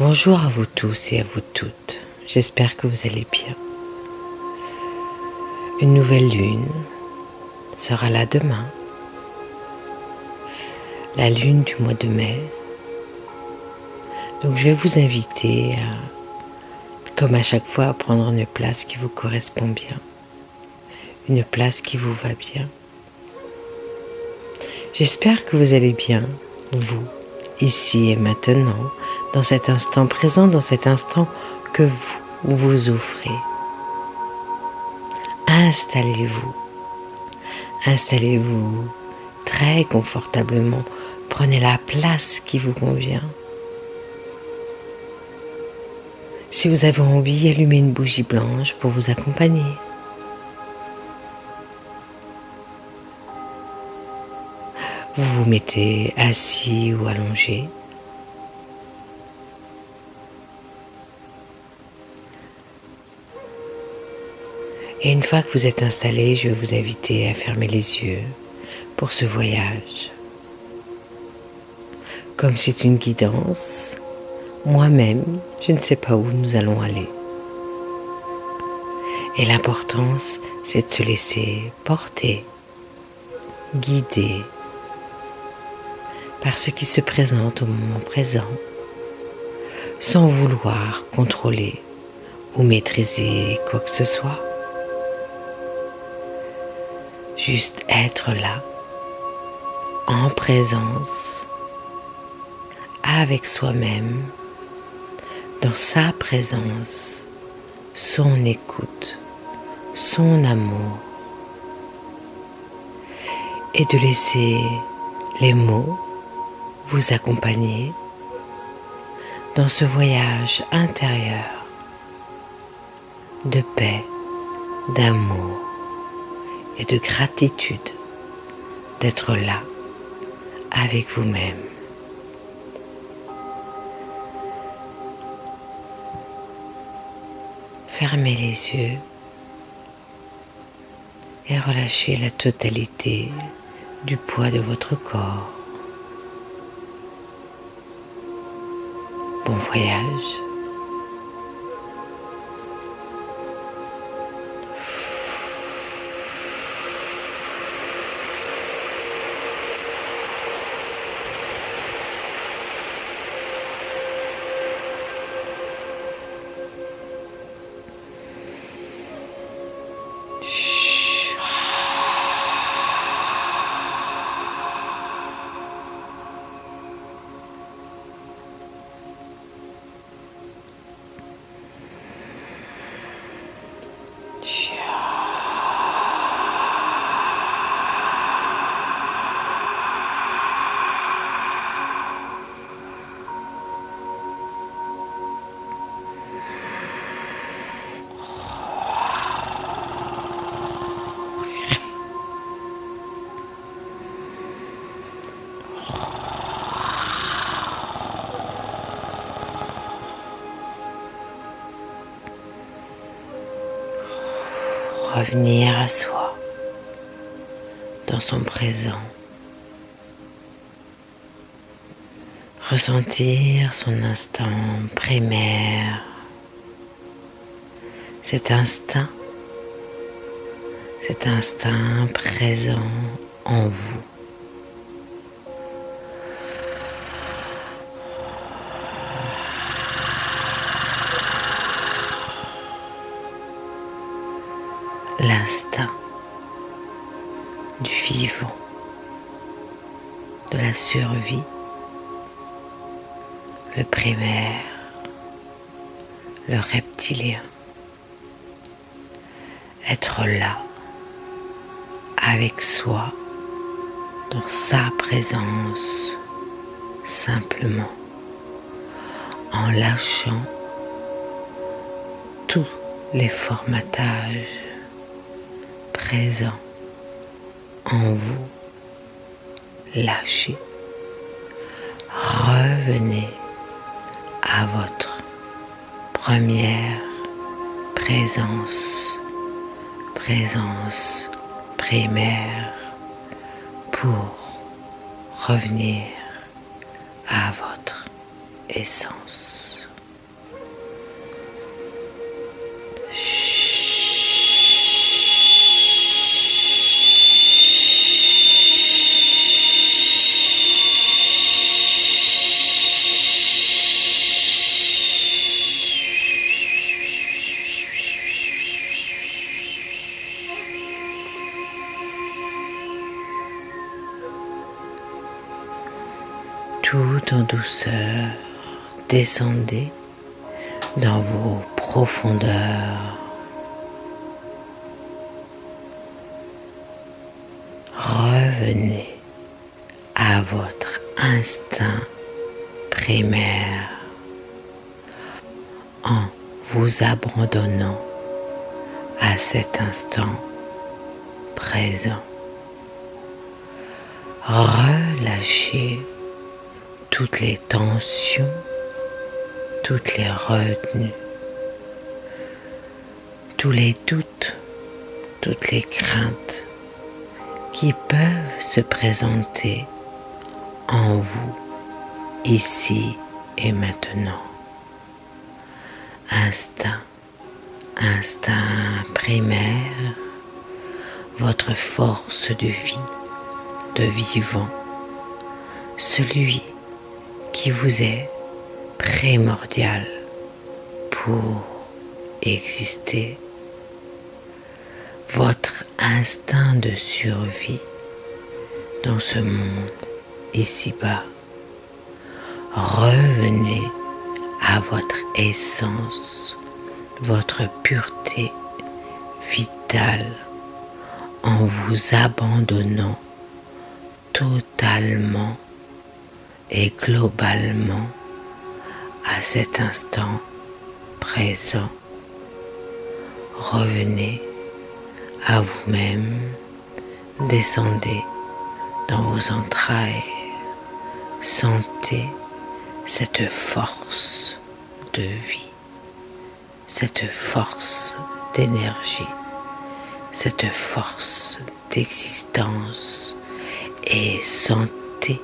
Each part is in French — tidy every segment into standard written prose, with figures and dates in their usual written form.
Bonjour à vous tous et à vous toutes, j'espère que vous allez bien. Une nouvelle lune sera là demain, la lune du mois de mai. Donc je vais vous inviter comme à chaque fois, à prendre une place qui vous correspond bien, une place qui vous va bien. J'espère que vous allez bien, vous, ici et maintenant, dans cet instant présent, dans cet instant que vous vous offrez. Installez-vous très confortablement, prenez la place qui vous convient. Si vous avez envie, allumez une bougie blanche pour vous accompagner. Vous vous mettez assis ou allongé. Et une fois que vous êtes installé, je vais vous inviter à fermer les yeux pour ce voyage. Comme c'est une guidance, moi-même, je ne sais pas où nous allons aller. Et l'importance, c'est de se laisser porter, guider par ce qui se présente au moment présent, sans vouloir contrôler ou maîtriser quoi que ce soit. Juste être là, en présence, avec soi-même, dans sa présence, son écoute, son amour, et de laisser les mots vous accompagner dans ce voyage intérieur de paix, d'amour et de gratitude d'être là avec vous-même. Fermez les yeux et relâchez la totalité du poids de votre corps. Bon voyage. Revenir à soi, dans son présent. Ressentir son instant primaire, cet instinct présent en vous. L'instinct du vivant, de la survie, le primaire, le reptilien. Être là, avec soi, dans sa présence, simplement, en lâchant tous les formatages présents en vous. Lâchez, revenez à votre première présence primaire pour revenir à votre essence. tout en douceur, descendez dans vos profondeurs. Revenez à votre instinct primaire en vous abandonnant à cet instant présent. Relâchez toutes les tensions, toutes les retenues, tous les doutes, toutes les craintes qui peuvent se présenter en vous ici et maintenant. Instinct primaire, votre force de vie, de vivant, celui qui vous est primordial pour exister. Votre instinct de survie dans ce monde ici-bas. Revenez à votre essence, votre pureté vitale en vous abandonnant totalement et globalement à cet instant présent. Revenez à vous-même, descendez dans vos entrailles, sentez cette force de vie, cette force d'énergie, cette force d'existence et sentez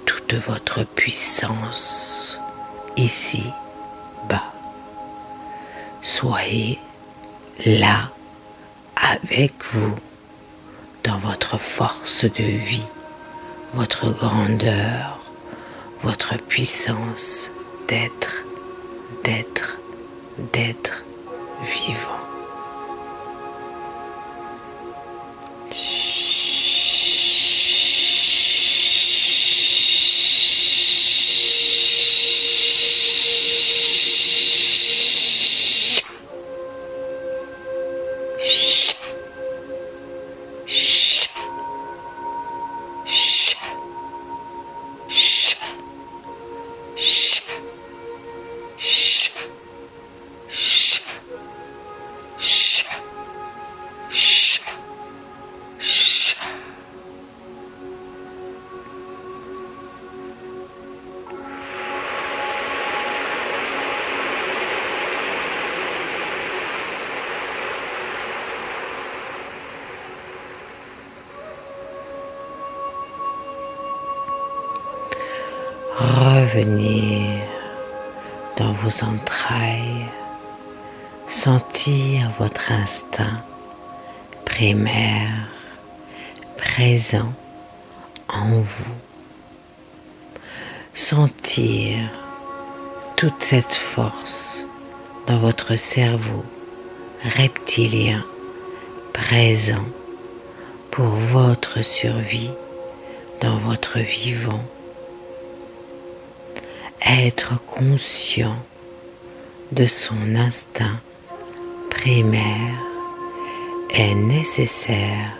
toute votre puissance ici bas. Soyez là avec vous dans votre force de vie, votre grandeur, votre puissance d'être vivant. Revenir dans vos entrailles, sentir votre instinct primaire présent en vous, sentir toute cette force dans votre cerveau reptilien présent pour votre survie dans votre vivant. Être conscient de son instinct primaire est nécessaire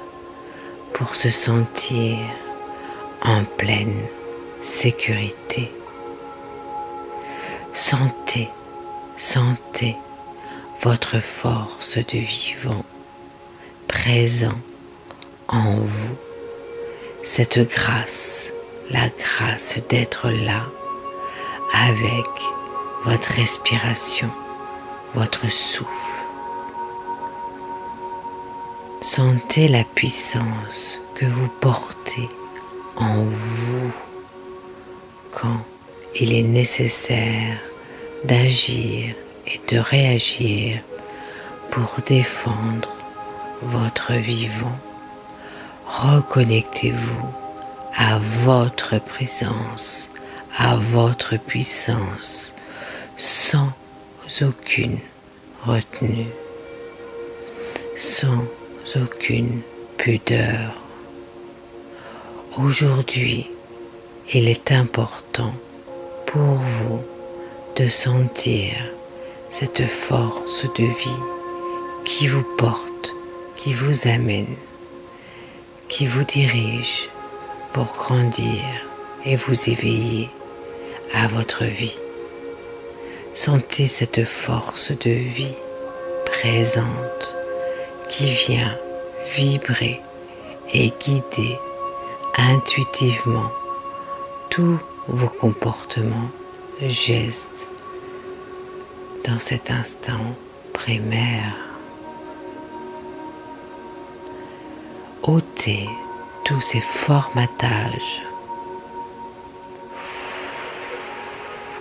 pour se sentir en pleine sécurité. Sentez votre force de vivant présent en vous, cette grâce, la grâce d'être là avec votre respiration, votre souffle. Sentez la puissance que vous portez en vous quand il est nécessaire d'agir et de réagir pour défendre votre vivant. Reconnectez-vous à votre présence, à votre puissance, sans aucune retenue, sans aucune pudeur. Aujourd'hui, Il est important pour vous de sentir cette force de vie qui vous porte, qui vous amène, qui vous dirige pour grandir et vous éveiller à votre vie. Sentez cette force de vie présente qui vient vibrer et guider intuitivement tous vos comportements, gestes dans cet instant primaire. Ôtez tous ces formatages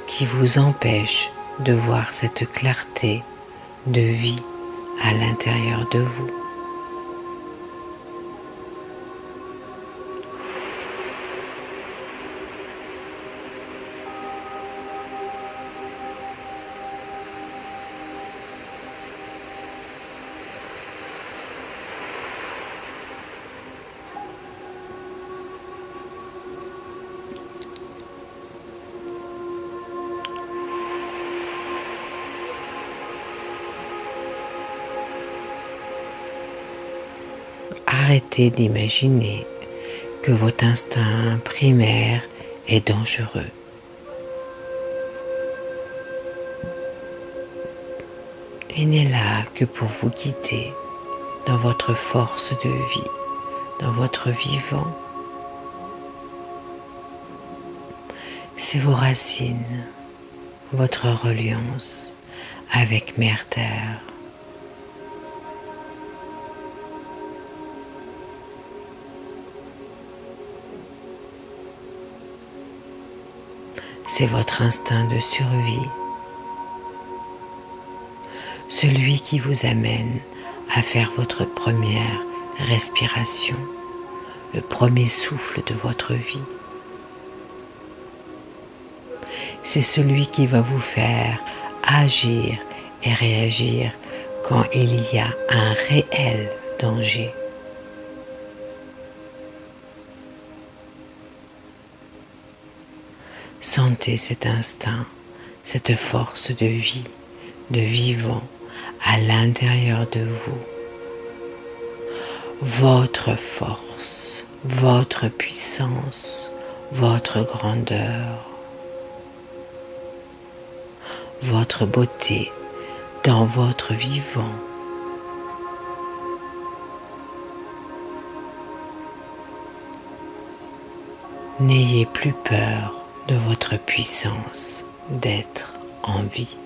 qui vous empêchent de voir cette clarté de vie à l'intérieur de vous. Arrêtez d'imaginer que votre instinct primaire est dangereux. Il n'est là que pour vous guider dans votre force de vie, dans votre vivant. C'est vos racines, votre reliance avec Mère Terre. C'est votre instinct de survie, celui qui vous amène à faire votre première respiration, le premier souffle de votre vie. C'est celui qui va vous faire agir et réagir quand il y a un réel danger. Sentez cet instinct, cette force de vie, de vivant à l'intérieur de vous. Votre force, votre puissance, votre grandeur, votre beauté dans votre vivant. N'ayez plus peur de votre puissance d'être en vie.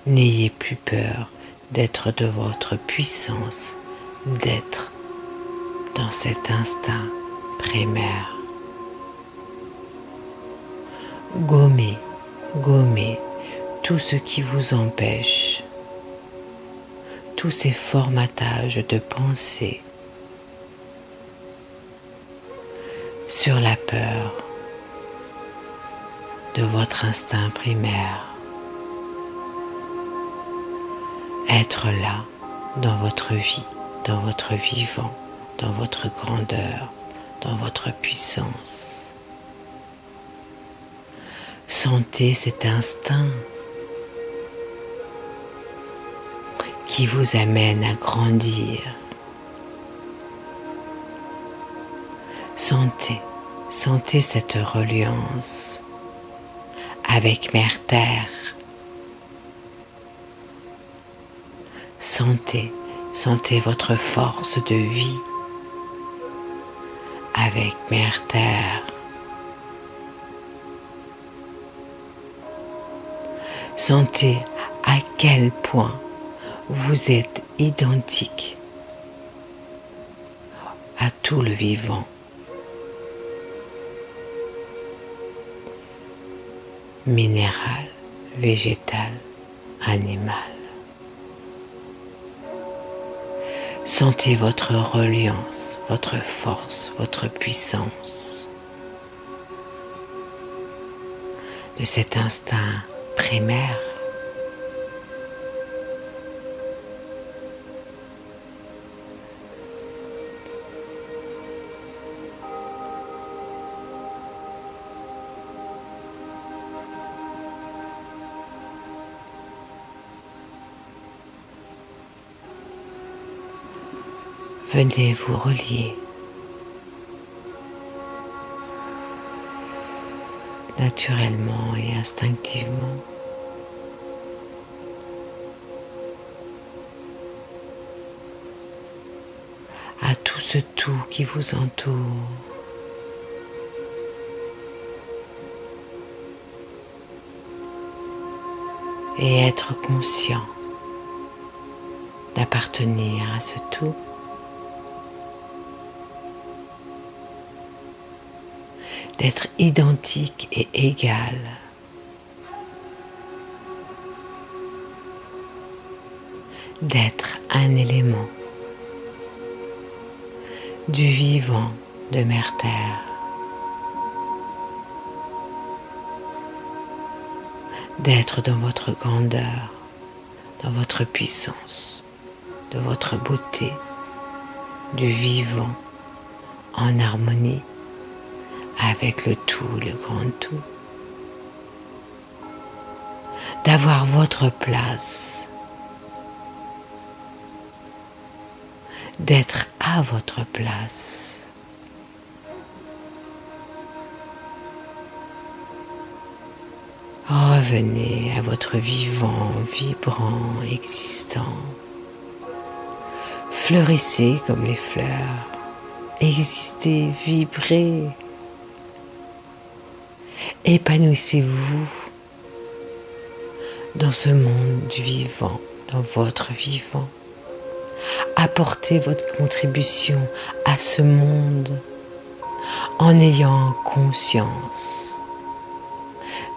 N'ayez plus peur d'être de votre puissance d'être dans cet instinct primaire. Gommez tout ce qui vous empêche, tous ces formatages de pensée sur la peur de votre instinct primaire. Être là dans votre vie, dans votre vivant, dans votre grandeur, dans votre puissance. Sentez cet instinct qui vous amène à grandir. Sentez cette reliance avec Mère Terre. Sentez votre force de vie avec Mère Terre. Sentez à quel point vous êtes identique à tout le vivant. Minéral, végétal, animal. Sentez votre reliance, votre force, votre puissance de cet instinct primaire. venez vous relier naturellement et instinctivement à tout ce tout qui vous entoure. Et être conscient d'appartenir à ce tout, d'être identique et égal d'être un élément du vivant de Mère Terre, d'être dans votre grandeur, dans votre puissance, de votre beauté, du vivant en harmonie avec le tout, le grand tout. D'avoir votre place, d'être à votre place. Revenez à votre vivant, vibrant, existant. Fleurissez comme les fleurs. Existez, vibrez. Épanouissez-vous dans ce monde du vivant, dans votre vivant. Apportez votre contribution à ce monde en ayant conscience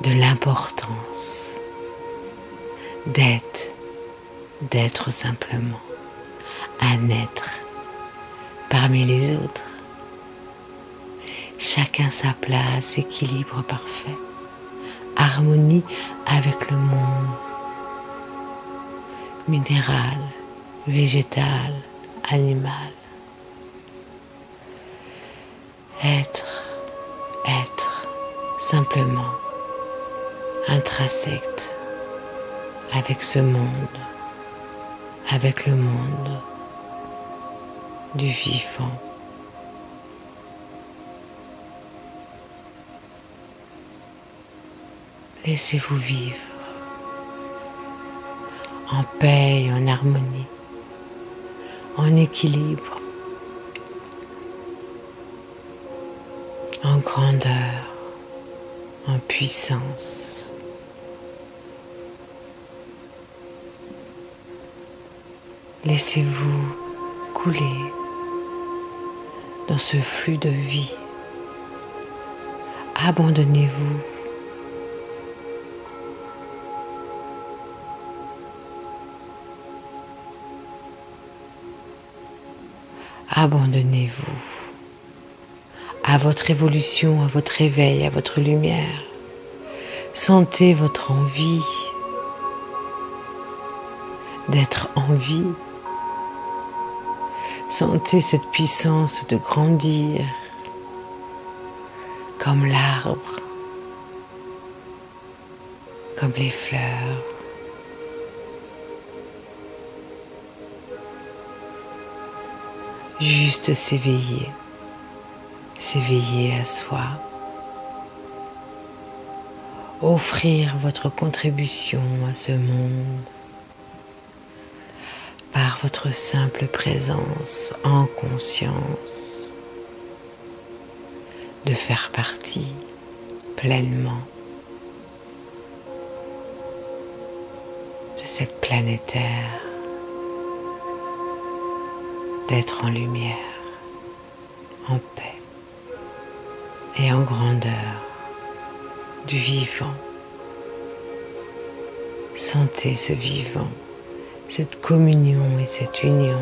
de l'importance d'être simplement un être parmi les autres. Chacun sa place, équilibre parfait, harmonie avec le monde minéral, végétal, animal. Être simplement intrinsèque avec ce monde, avec le monde du vivant. Laissez-vous vivre en paix et en harmonie, en équilibre, en grandeur, en puissance. Laissez-vous couler dans ce flux de vie. Abandonnez-vous. Abandonnez-vous à votre évolution, à votre éveil, à votre lumière. Sentez votre envie d'être en vie. Sentez cette puissance de grandir comme l'arbre, comme les fleurs. Juste s'éveiller à soi, offrir votre contribution à ce monde par votre simple présence en conscience, de faire partie pleinement de cette planète Terre, d'être en lumière, en paix et en grandeur du vivant. Sentez ce vivant, cette communion et cette union.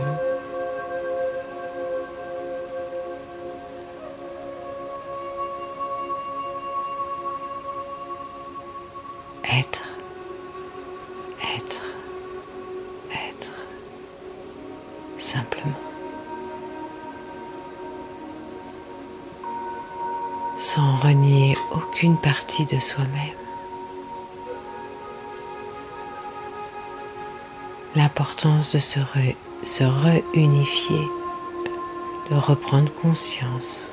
Être, simplement. Sans renier aucune partie de soi-même. L'importance de se réunifier de reprendre conscience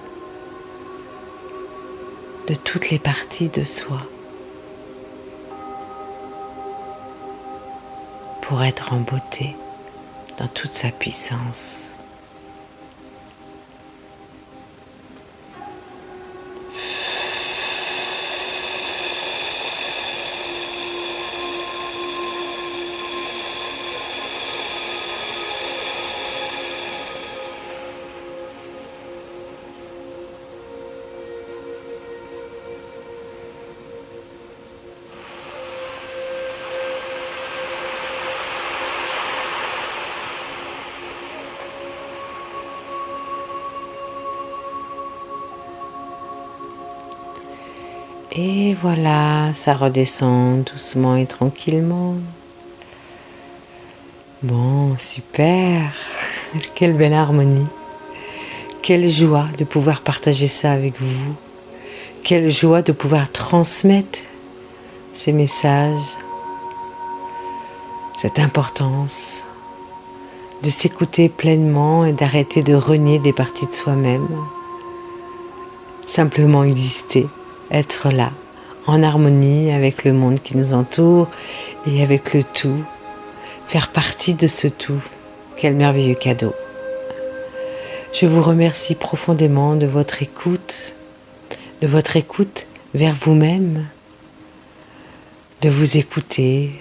de toutes les parties de soi pour être en beauté dans toute sa puissance. Et voilà, ça redescend doucement et tranquillement. Bon, super. Quelle belle harmonie. Quelle joie de pouvoir partager ça avec vous. Quelle joie de pouvoir transmettre ces messages, cette importance de s'écouter pleinement et d'arrêter de renier des parties de soi-même. Simplement exister, être là, en harmonie avec le monde qui nous entoure et avec le tout, faire partie de ce tout. Quel merveilleux cadeau. Je vous remercie profondément de votre écoute vers vous-même, de vous écouter,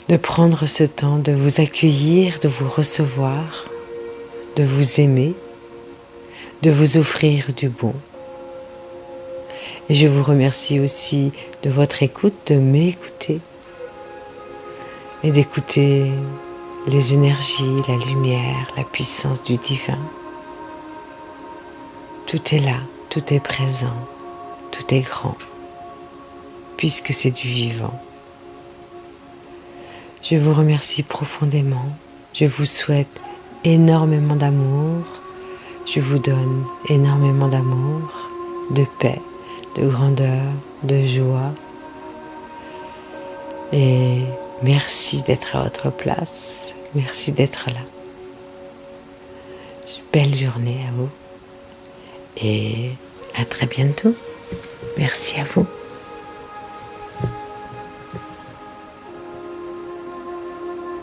de prendre ce temps de vous accueillir, de vous recevoir, de vous aimer, de vous offrir du bon. Et je vous remercie aussi de votre écoute, de m'écouter et d'écouter les énergies, la lumière, la puissance du divin. Tout est là, tout est présent, tout est grand, puisque c'est du vivant. Je vous remercie profondément, je vous souhaite énormément d'amour, je vous donne énormément d'amour, de paix, de grandeur, de joie. Et merci d'être à votre place, merci d'être là. Belle journée à vous et à très bientôt. Merci à vous.